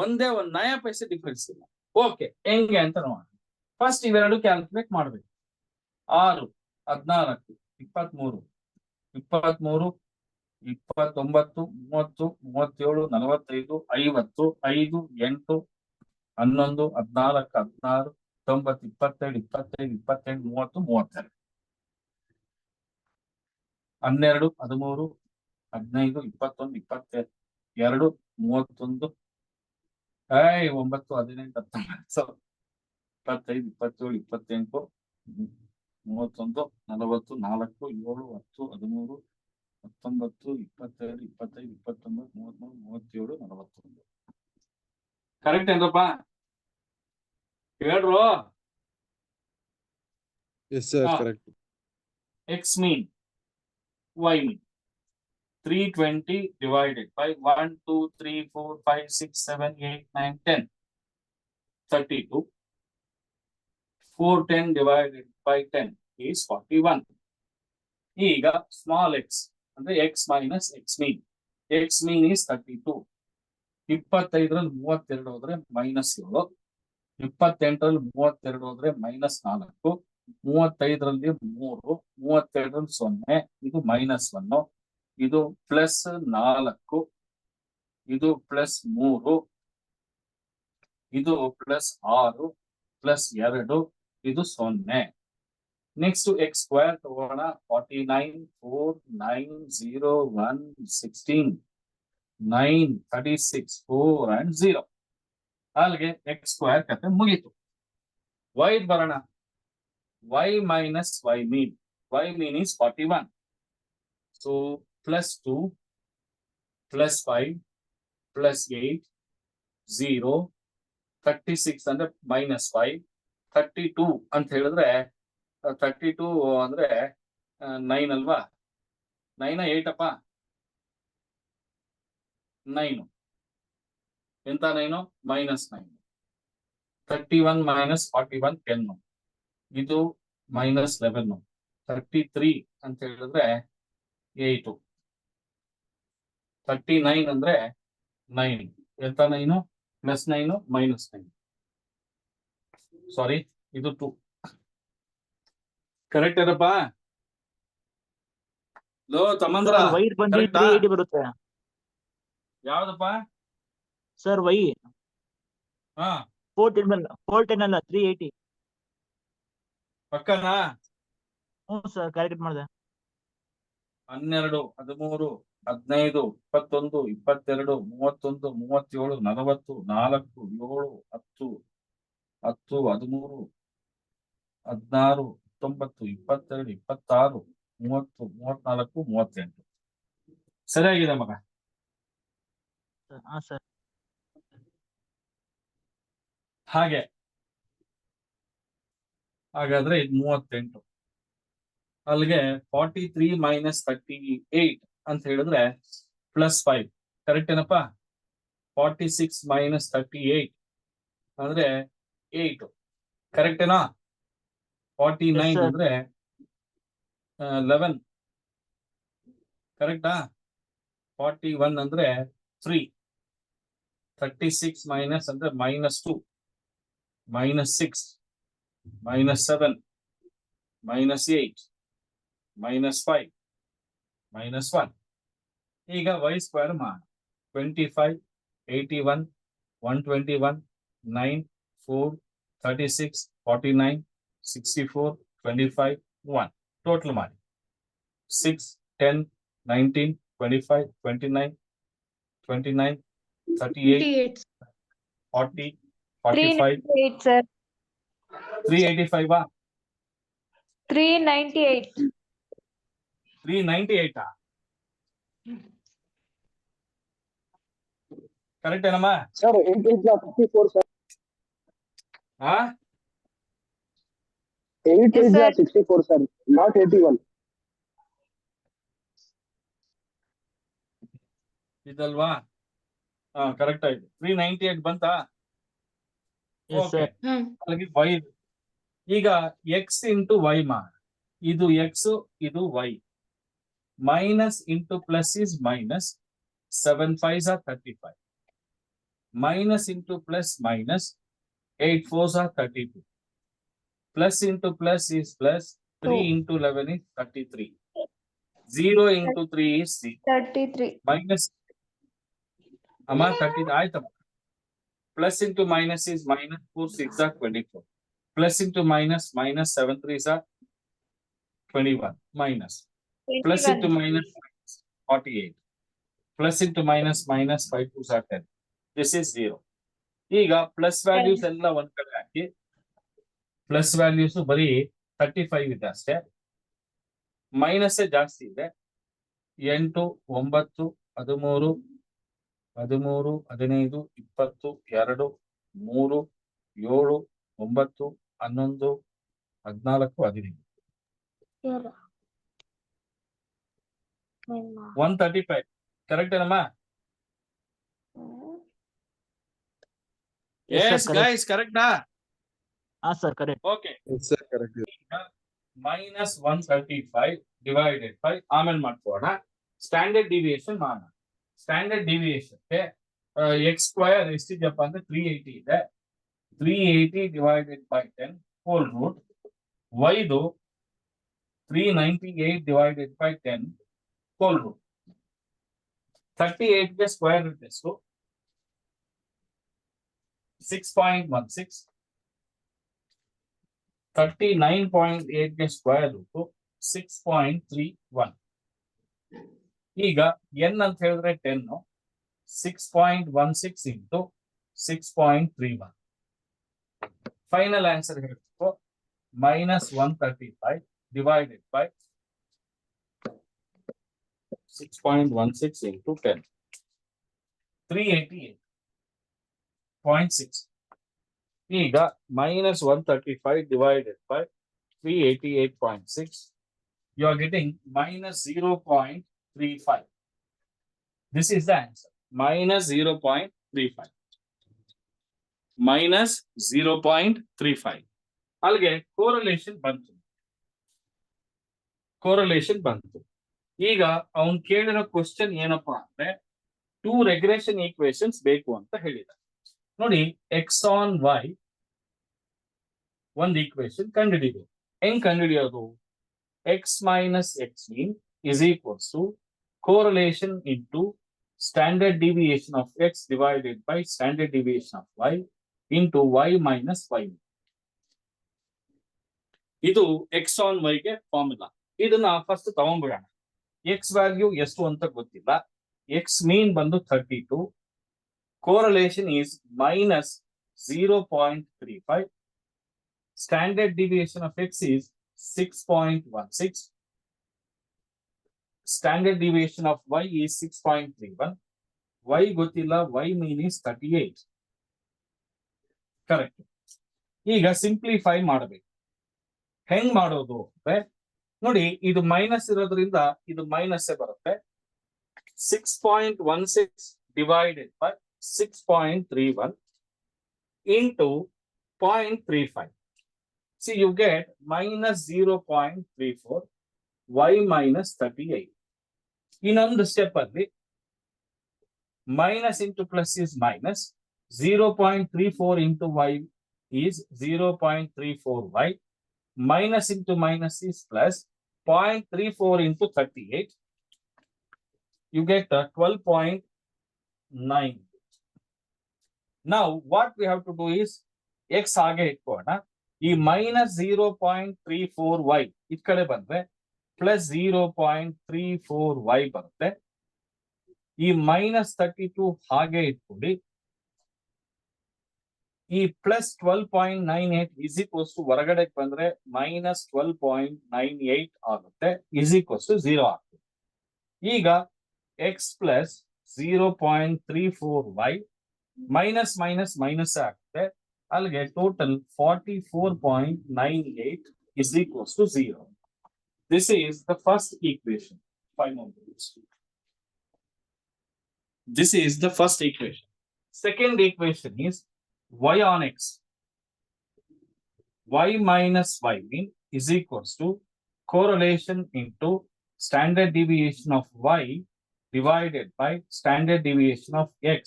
ಒಂದೇ ಒಂದು ನಯಾ ಪೈಸೆ ಡಿಫರೆನ್ಸ್ ಇಲ್ಲ. ಓಕೆ, ಹೆಂಗೆ ಅಂತ ನೋಡೋಣ. ಫಸ್ಟ್ ಇವೆರಡು ಕ್ಯಾಲ್ಕುಲೇಟ್ ಮಾಡ್ಬೇಕು. 6, 14, 23, 23, 29, 30, 37, 45, 50, 5, 8, 11, 14, 16, 19, 27, 25, 27, 30, 32, 12, 13, 15, 21, 22, 31, 9, 18, 19, 25, 27, 28, 31, 40, 4, 7, 10, 13, 19, 22, 25, 29, 33, 37, 41. ಕರೆಕ್ಟ್ ಏನ್ರಪ್ಪ? ಹೇಳ್ರು. Yes sir, correct. X mean, y mean 320 divided by 1, 2, 3, 4, 5, 6, 7, 8, 9, 10. 32. 410 divided by 10 is 41. ಈಗ small x ಅಂದ್ರೆ x minus x mean. X mean is 32. 25ರಲ್ಲಿ 32 ಹೋದ್ರೆ -7. 28ರಲ್ಲಿ 32 ಹೋದ್ರೆ -4. 35ರಲ್ಲಿ 3. 32ರಲ್ಲಿ 0. ಇದು -1. ಇದು +4. ಇದು +3. ಇದು +6 +2. ಇದು 0. ನೆಕ್ಸ್ಟ್ x ಸ್ಕ್ವೇರ್ ತಗೋಣ. 49 4 9 0 1 16 9 36 4 and 0. ಅಲ್ಲಿಗೆ x ಸ್ಕ್ವೇರ್ ಕತೆ ಮುಗೀತು. y ಬರೋಣ. y minus y mean. Y mean is 41. So +2 +5 +8 0 36 ಅಂದ್ರೆ -5 32 ಅಂತ ಹೇಳಿದ್ರೆ 32 ಅಂದ್ರೆ 9 ಅಲ್ವಾ? 9 8 ಅಪ್ಪ. 9 ಎಂತ 9 -9. 31 minus 41 10. ಇದು -11. 33 ಅಂತ ಹೇಳಿದ್ರೆ 8. 39 ಅಂದ್ರೆ 9. ಎಂತ 9 +9 -9. ಸಾರಿ, ಇದು 2. ಕರೆಕ್ಟ್ ಏನಪ್ಪ? ಲೋ ತಮ್ಮಂದ್ರ ವೈರ್ ಬಂದು ಕರೆಕ್ಟಾ? 380 ಬರುತ್ತೆ ಯಾವ್ದಪ್ಪ? ಸರ್. ವೈ ಹಾ 410 ಅಲ್ಲ 380. ಪಕ್ಕನಾ? ಹ್ಞೂ ಸರ್, ಕ್ಯಾಲ್ಕುಲೇಟ್ ಮಾಡಿದೆ. 12 13 15 21 22 31 37 40 4 7 10 10 13 16 19 22 26 30 34 38. ಸರಿಯಾಗಿದೆ ಮಗ. ಹಾ ಸರ್. ಹಾಗಾದ್ರೆ ಇದು 38. ಅಲ್ಲಿಗೆ 43 minus 38 ಅಂತ ಹೇಳಿದ್ರೆ +5. ಕರೆಕ್ಟ್ ಏನಪ್ಪ? 46 minus 38 ಅಂದ್ರೆ 8. ಕರೆಕ್ಟ್ ಏನಾ? 49 sir. ಅಂದ್ರೆ 11. ಕರೆಕ್ಟಾ? 41 ಅಂದ್ರೆ 3. 36 minus ಅಂದ್ರೆ -2 -6 -7 -8 -5 -1. ಈಗ y ಸ್ಕ್ವೇರ್ ಮಾಡೋಣ. 25 81 121 9 4 36 49 64 25 1. ಟೋಟಲ್ ಮಾಡಿ. 6 10 19 25 29 29 38 40 45 398 sir. 385 398. 398 ಕರೆಕ್ಟ್ ಏನಮ್ಮ? Sir, 8 8 64, sir. ಹಾ 8 Yes, 8 sir. 64, sir. Not 81. ಇದಲ್ವಾ? ಹಾ ಕರೆಕ್ಟ್ ಆಯ್ತು. 398 ಬಂತಾ? Yes, okay. sir. ಅಲ್ಲಿಗೆ y. ಈಗ x ಇಂಟು y ಮಾಡಿ. ಇದು x, ಇದು y. Minus into plus is minus. 7 5s are 35. Minus into plus minus. 8 4s are 32. Plus into plus is plus. 3 into 11 is 33. 0 into 3 is 6. 33. Minus. Amma 30 ಆಯ್ತಮ್ಮ. Plus into minus is minus 4 6 are 24. Plus into minus 7 3s are 21. Minus. Plus into 21. minus 48. Plus into minus 5 2s are 10. This is 0. ಈಗ plus values ಎಲ್ಲ ಒಂದ್ ಕಡೆ ಹಾಕಿ. Plus values ಬರೀ 35 ಇದೆ ಅಷ್ಟೇ. Minus ಜಾಸ್ತಿ ಇದೆ. 8 9 13 13 15 20 2 3 7 9 11 14 15. 135. Correct, Anama? Yes, sir, Yes, correct. guys, correct, na? Sir, correct. Okay. Yes, sir, correct. Minus 135 divided by ಆಮೇಲೆ ಮಾಡ್ಕೋಣ ಸ್ಟ್ಯಾಂಡರ್ಡ್ ಡಿವಿಯೇಷನ್ ಮಾಡೋಣ ಸ್ಟ್ಯಾಂಡರ್ಡ್ ಡಿವಿಯೇಷನ್ ಎಕ್ಸ್ ಸ್ಕ್ವಯರ್ ಎಷ್ಟಿದೆಯಪ್ಪ ಅಂದ್ರೆ 380 ಇದೆ 380 divided by 10 whole root yದು 398 divided by 10 whole root 38 ಗೆ square root ಎಷ್ಟು 6.16 39.8 ಗೆ square root 6.31 ಈಗ n ಅಂತ ಹೇಳಿದ್ರೆ 10 6.16 ಇಂಟು 6.31 ಫೈನಲ್ ಆನ್ಸರ್ ಹೇಳ್ಬೇಕು minus 135 divided by 6.16 into 10 388.6 ಈಗ minus 135 divided by 388.6 you are getting minus 0.35. This is the answer. Minus 0.35. Minus 0.35. ಅಲ್ಲಿಗೆ correlation ಬಂತು. Correlation ಬಂತು. ಈಗ ಅವನು ಕೇಳಿರೋ ಕ್ವಶನ್ ಏನಪ್ಪಾ ಅಂದ್ರೆ 2 regression equations ಬೇಕು ಅಂತ ಹೇಳಿದ. ನೋಡಿ x on y ಒಂದು ಈಕ್ವೇಶನ್ ಕಂಡುಹಿಡಿದು ಹೆಂಗ್ ಕಂಡುಹಿಡಿಯೋದು x minus x mean is equals to correlation into standard deviation of x divided by standard deviation of y into y minus y. ಇದು x on y ಗೆ formula. ಇದನ್ನ first ತಗೊಂಡ್ಬಿಡೋಣ. x value ಎಷ್ಟು ಅಂತ ಗೊತ್ತಿಲ್ಲ. x mean ಬಂದು 32. Correlation is minus 0.35. Standard deviation of x is 6.16. Standard deviation of y is 6.31. Y ಗೊತ್ತಿಲ್ಲ, y mean is 38. Correct. ಈಗ simplify ಮಾಡಬೇಕು. ಹೆಂಗ್ ಮಾಡೋದು ಅಂದ್ರೆ ನೋಡಿ ಇದು ಮೈನಸ್ ಇರೋದ್ರಿಂದ ಇದು ಮೈನಸ್ ಬರುತ್ತೆ 6.16 divided by 6.31 into 0.35. See, you get minus 0.34 y minus 38. ಇನ್ನೊಂದು ಸ್ಟೆಪ್ ಅಲ್ಲಿ minus into plus is minus 0.34 into y is 0.34y minus into minus is plus 0.34 into 38. You get 12.9. Now what we have to do is x ಹಾಗೆ ಇಟ್ಕೋಣ. ಈ minus 0.34y ಈ ಕಡೆ ಬಂದ್ರೆ plus 0.34y ಬರುತ್ತೆ. ಈ minus 32 ಹಾಗೆ ಇಟ್ಕೊಳ್ಳಿ. ಈ ಪ್ಲಸ್ 12.98 ಇಸ್ ಈಕ್ವಲ್ಸ್ ಟು ಹೊರಗಡೆ ಬಂದ್ರೆ ಮೈನಸ್ 12.98 ಆಗುತ್ತೆ ಇಸ್ ಈಕ್ವಲ್ಸ್ ಟು 0 ಆಗ್ತದೆ. ಈಗ X plus 0.34y minus minus minus ಆಗುತ್ತೆ. ಅಲ್ಲಿಗೆ total 44.98 is equals to 0. This is the first equation. 5 more minutes. This is the first equation. Second equation is y on x. Y minus y mean is equals to correlation into standard deviation of y divided by standard deviation of x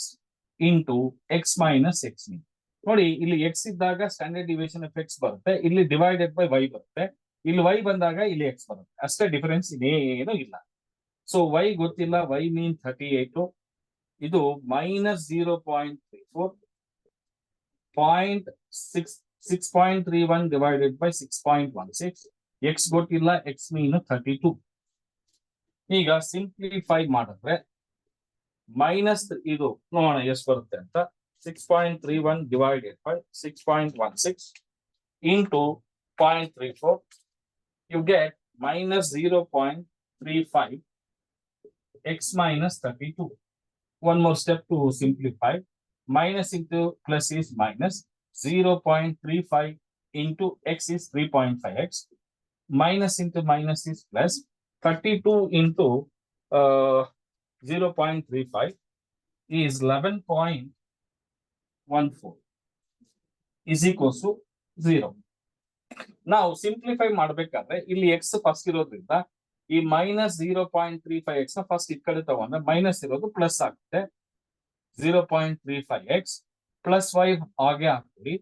into x minus x mean. ನೋಡಿ ಇಲ್ಲಿ x ಇದ್ದಾಗ standard deviation of x ಬರುತ್ತೆ, ಇಲ್ಲಿ divided by y ಬರುತ್ತೆ, ಇಲ್ಲಿ y ಬಂದಾಗ ಇಲ್ಲಿ x ಬರುತ್ತೆ. ಅಷ್ಟೇ ಡಿಫರೆನ್ಸ್, ಇನ್ನೇನು ಇಲ್ಲ. ಸೊ y ಗೊತ್ತಿಲ್ಲ, y ಮೀನ್ 38. ಇದು ಮೈನಸ್ 0.34 6.31 ಡಿವೈಡೆಡ್ ಬೈ 6.16. x ಗೊತ್ತಿಲ್ಲ, x ಮೀನ್ 32. ಈಗ ಸಿಂಪ್ಲಿಫೈ ಮಾಡಿದ್ರೆ ಮೈನಸ್ ಇದು ನೋಡೋಣ ಎಷ್ಟು ಬರುತ್ತೆ ಅಂತ. 6.31 divided by 6.16 into 0.34. You get minus 0.35 x minus 32. One more step to simplify. Minus into plus is minus 0.35 into x is 3.5x. Minus into minus is plus 32 into 0.35 is 11.14 is equals to 0. ನಾವು simplify ಮಾಡ್ಬೇಕಾದ್ರೆ ಇಲ್ಲಿ X first ಇರೋದ್ರಿಂದ ಈ -0.35x ನ first ಈ ಕಡೆ ತಗೊಂಡ್ರೆ minus ಇರೋದು ಪ್ಲಸ್ ಆಗುತ್ತೆ. 0.35x ಪ್ಲಸ್ 5 ಹಾಗೆ ಹಾಕ್ತೀವಿ.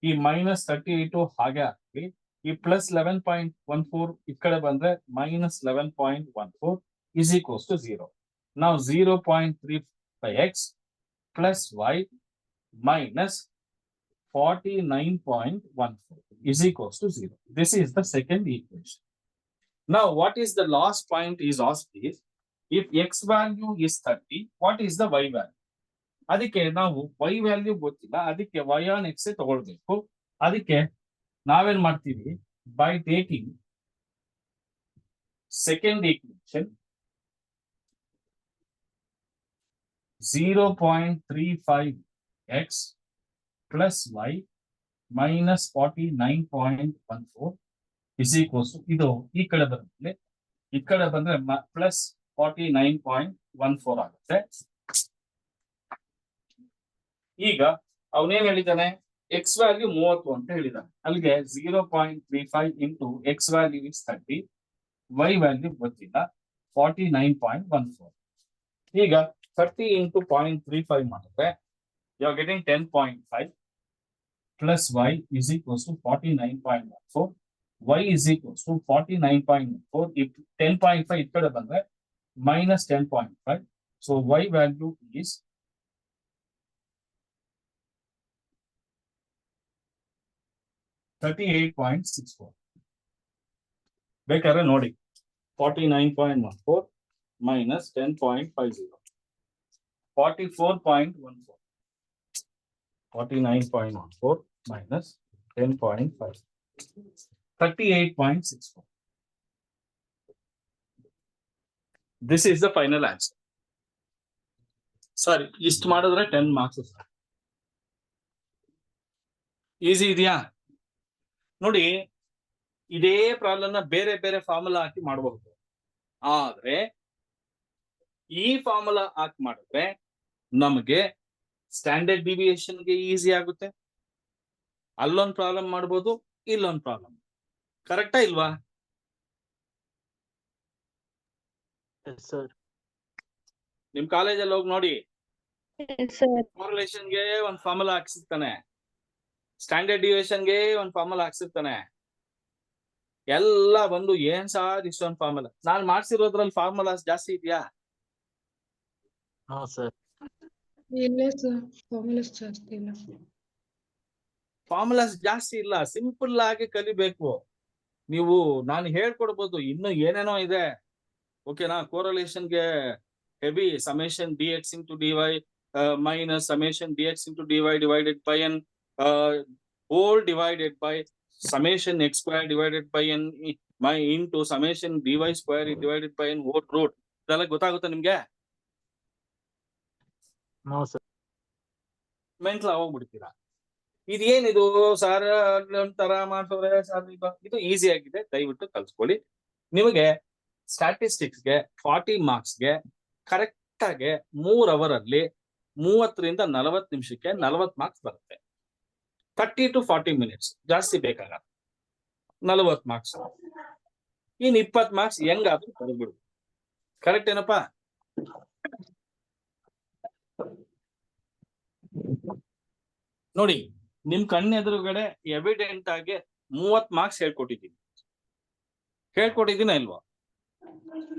ಈ -38 ಹಾಗೆ ಹಾಕ್ತೀವಿ. ಈ ಪ್ಲಸ್ 11.14 ಈ ಕಡೆ ಬಂದ್ರೆ -11.14 is equals to 0. Now 0.35x plus y minus 49.14 is equals to 0. This is the second equation. Now what is the last point is asked is, if x value is 30, what is the y value? ಅದಕ್ಕೆ ನಾವು y value ಗೊತ್ತಿಲ್ಲ, ಅದಕ್ಕೆ y on x ತಗೊಳ್ಬೇಕು. ಅದಕ್ಕೆ ನಾವೇನ್ ಮಾಡ್ತೀವಿ, by taking second equation 0.35x plus y minus 49.14 is equals to, ಇದು ಈ ಕಡೆ ಬರುತ್ತೆ, ಈ ಕಡೆ ಬಂದ್ರೆ ಪ್ಲಸ್ 49.14 ಆಗುತ್ತೆ. ಈಗ ಅವನೇನ್ ಹೇಳಿದಾನೆ, ಎಕ್ಸ್ ವ್ಯಾಲ್ಯೂ 30 ಅಂತ ಹೇಳಿದಾನೆ. ಅಲ್ಲಿಗೆ 0.35 into x value is 30, y value ಗೊತ್ತಿಲ್ಲ 49.14. ಈಗ 30 ಇಂಟು 0.35 ಮಾಡಿದ್ರೆ you are getting 10.5 plus y is equals to 49.14. y is equals to 49.4. If 10.5 ಈ ಕಡೆ ಬಂದ್ರೆ minus 10.5. So y value is 38.64. ಬೇಕಾದ್ರೆ ನೋಡಿ, 49.14 minus 10.50. 44.14. 49.14 minus 10.5. 38.64. This is the final answer. Sorry, ಇಷ್ಟು ಮಾಡಿದ್ರೆ 10 marks. ಈಸಿ ಇದೆಯಾ? ನೋಡಿ, ಇದೇ ಪ್ರಾಬ್ಲಮ್ ನ ಬೇರೆ ಬೇರೆ ಫಾರ್ಮುಲಾ ಹಾಕಿ ಮಾಡಬಹುದು. ಆದ್ರೆ ಈ ಫಾರ್ಮುಲಾ ಹಾಕಿ ಮಾಡಿದ್ರೆ ನಮಗೆ ಸ್ಟ್ಯಾಂಡರ್ಡ್ ಡಿವಿಯೇಷನ್ ಗೆ ಈಸಿ ಆಗುತ್ತೆ. ಅಲ್ಲೊಂದು ಪ್ರಾಬ್ಲಮ್ ಮಾಡ್ಬೋದು, ಇಲ್ಲೊಂದು ಪ್ರಾಬ್ಲಮ್. ಕರೆಕ್ಟಾ ಇಲ್ವಾ? Yes, sir. ನಿಮ್ ಕಾಲೇಜಲ್ಲಿ ಹೋಗಿ ನೋಡಿ, Yes, sir. ಕೋರಿಲೇಷನ್ ಗೆ ಒಂದು ಫಾರ್ಮುಲಾ ಹಾಕ್ಸಿರ್ತಾನೆ, ಸ್ಟ್ಯಾಂಡರ್ಡ್ ಡಿವಿಯೇಷನ್ ಗೆ ಒಂದು ಫಾರ್ಮುಲಾ ಹಾಕ್ಸಿರ್ತಾನೆ. ಎಲ್ಲ ಬಂದು ಏನ್ ಸಾರ್ ಇಷ್ಟೊಂದು ಫಾರ್ಮುಲಾ. ನಾನ್ ಮಾಡ್ಸಿರೋದ್ರಲ್ಲಿ ಫಾರ್ಮುಲಾಸ್ ಜಾಸ್ತಿ ಇದೆಯಾ? No, sir. ಇಲ್ಲ ಸರ್, ಫಾರ್ಮುಲಾಸ್ ಜಾಸ್ತಿ ಇಲ್ಲ. ಫಾರ್ಮುಲಾಸ್ ಜಾಸ್ತಿ ಇಲ್ಲ, ಸಿಂಪಲ್ ಆಗಿ ಕಲಿಬೇಕು. ನೀವು ನಾನು ಹೇಳ್ಕೊಡ್ಬೋದು, ಇನ್ನು ಏನೇನೋ ಇದೆ. ಓಕೆನಾ? ಕೋರಲೇಷನ್ ಗೆ heavy summation d x into d y minus summation d x into d y divided by n whole divided by summation x square divided by n into summation d y square divided by n whole root. ಇದೆಲ್ಲ ಗೊತ್ತಾಗುತ್ತೆ ನಿಮ್ಗೆ? No, sir. ಮೆಂಟ್ಲ ಹೋಗ್ಬಿಡ್ತೀರಾ. ಇದೇನಿದು sir ಒಂಥರ ಮಾಡ್ಸೋದ್ರೆ sir, ಇದು easy ಆಗಿದೆ, ದಯವಿಟ್ಟು ಕಲ್ಸ್ಕೊಳ್ಳಿ. ನಿಮಗೆ ಸ್ಟ್ಯಾಟಿಸ್ಟಿಕ್ಸ್ಗೆ 40 ಮಾರ್ಕ್ಸ್ಗೆ correct ಆಗಿ 3 ಅವರ್ ಅಲ್ಲಿ 30 ರಿಂದ 40 ನಿಮಿಷಕ್ಕೆ 40 ಮಾರ್ಕ್ಸ್ ಬರುತ್ತೆ. 30 to 40 minutes ಜಾಸ್ತಿ ಬೇಕಾಗಲ್ಲ. 40 ಮಾರ್ಕ್ಸ್. ಇನ್ 20 ಮಾರ್ಕ್ಸ್ ಹೆಂಗಾದ್ರೂ ಬರೆದ್ಬಿಡು. ಕರೆಕ್ಟ್ ಏನಪ್ಪಾ? ನೋಡಿ, ನಿಮ್ ಕಣ್ಣೆದುರುಗಡೆ ಎವಿಡೆಂಟ್ ಆಗಿ 30 ಮಾರ್ಕ್ಸ್ ಹೇಳ್ಕೊಟ್ಟಿದ್ದೀನಿ ಇಲ್ವಾ?